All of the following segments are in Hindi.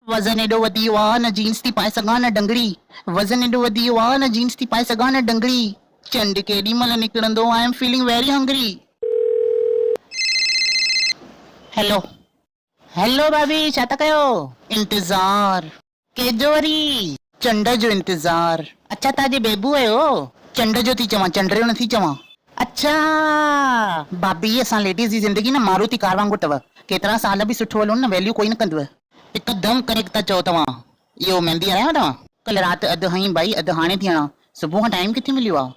वज़न एॾो वधी वियो आहे न जींस थी पाए सघां न डंगड़ी। वज़न एॾो वधी वियो आहे न जींस थी पाए सघां न डंगड़ी। चंड केॾी महिल निकिरंदो I am feeling very hungry. Hello hello भाभी छा था कयो? इंतज़ार केजो वरी? चंड जो इंतज़ार। अच्छा तव्हांजे बेबू आयो? चंड जो थी चवां, चंड जो नथी चवां। अच्छा भाभी असां लेडीज़ जी ज़िंदगी न मारुति कार वांगुरु अथव। केतिरा साल बि सुठो हलो न वैल्यू कोई न कंदव। हिकदमि करेक्ट था चओ तव्हां। इहो मेहंदी हणायो तव्हां? कल्ह राति अधु हई भाई, अधु हाणे थी हणां। सुबुह खां टाइम किथे मिलियो आहे?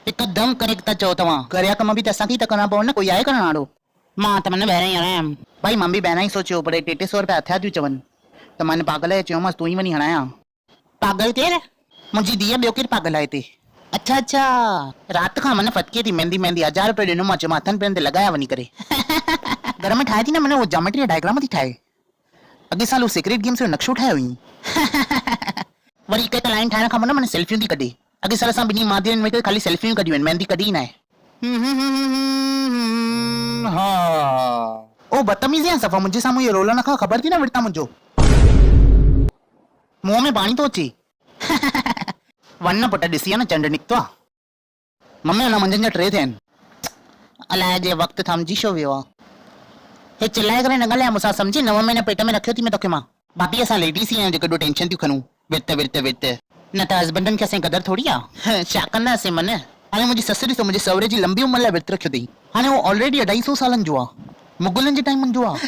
हिकदमि करेक्ट था चओ तव्हां। घर जा कम बि त असांखे ई त करणा पवनि न, कोई आहे करण वारो? मां त मन ॿाहिरां ई हणायमि भाई। मां बि ॿाहिरां ई सोचियो पर 300 रुपया हथिया थियूं चवनि त मां पागल खे चयोमांसि तूं ई वञी हणायां। पागल केरु? मुंहिंजी धीअ, ॿियो केरु पागल आहे हिते? अच्छा अच्छा राति खां मन फटके थी मेहंदी मेहंदी। 1000 रुपया ॾिनो मां, चयो हथनि पेरनि ते लॻाया वञी करे। घर में ठाहे थी न मन उहो ज्योमेट्री डायग्राम थी ठाहे। अॻे साल उहो सीक्रेट गेम्स जो नक्शो ठाहियो हुई। वरी हिकु लाइन ठाहिण खां मन सेल्फियूं थी कढे। अॻे साल असां ॿिन्ही माधुरियुनि में ख़ाली सेल्फियूं कढियूं आहिनि, मेहंदी कढी न आहे। ओ बदतमीज़ी आहे सफ़ा। मुंहिंजे साम्हूं इहो रोल न खा, ख़बर थी न विर्ता मुंहिंजो मुंहं में पाणी थो अचे। वञ न पुटु, ॾिसी न चंड निकितो आहे। मम्मी अञा मंझंदि जा 3 थिया आहिनि। अलाए जे वक़्तु थमजी छो वियो आहे। हे चिल्लाए करे न ॻाल्हाए मूंसां, सम्झी? 9 महीना पेट में रखियो थी मैं तोखे मां। भाभी असां लेडीज़ ई आहियूं जेके टेंशन थियूं खणूं विर्त विर्त विर्त। न त हस्बैंडनि खे असांजी क़दर थोड़ी आहे। छा कंदासीं मन। हाणे मुंहिंजी ससु ॾिसो, मुंहिंजे सहुरे जी लंबी उमिरि लाइ विर्त रखियो अथई। हाणे उहो ऑलरेडी 250 सालनि जो आहे। मुगलनि जे टाइम जो आहे।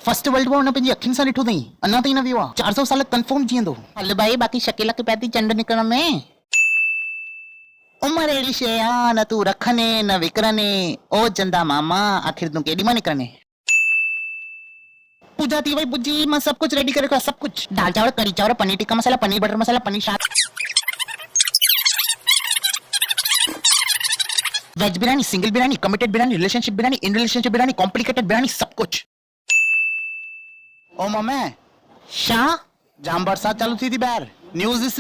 फर्स्ट वर्ल्ड वॉर हुन पंहिंजी अखियुनि सां ॾिठो अथई, अञा ताईं न वियो आहे। 400 साल कंफर्म जीअंदो। हल भाई बाक़ी शकील खे पिया थी चंड निकिरण में। उमिरि अहिड़ी शइ आहे न तूं रखने न विकिरने। ओ चंदा मामा आख़िर तूं केॾी महिल निकिरने? पूजा थी वई पूजी, मां सब कुछ रेडी करे रखा, सब कुछ। दाल चावल, कड़ी चावल, पनीर टिक्का मसाला, पनीर बटर मसाला, पनीर शाक, veg biryani, single biryani, committed biryani, relationship biryani, in relationship biryani, complicated biryani, सब कुछ। ओ मम्मी छा? जाम बरसात चालू थी ॿाहिरि, न्यूज़ ॾिस।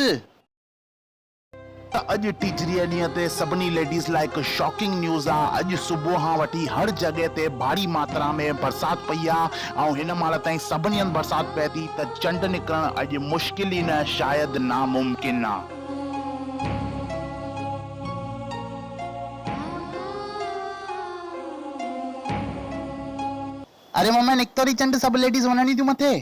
अॼु टीजड़ीअ ॾींहं ते सभिनी लेडीज़ लाइ हिकु शॉकिंग न्यूज़ आहे। अॼु सुबुह खां वठी हर जॻह ते भारी मात्रा में बरसात पई आहे ऐं हिन महिल ताईं सभिनी हंधि बरसात पए थी त चंड निकिरणु अॼु मुश्किल ई न, शायदि नामुमकिन आहे। अरे मम्मी निकितो रही चंड, सब लेडीज वञणी थियूं मथे।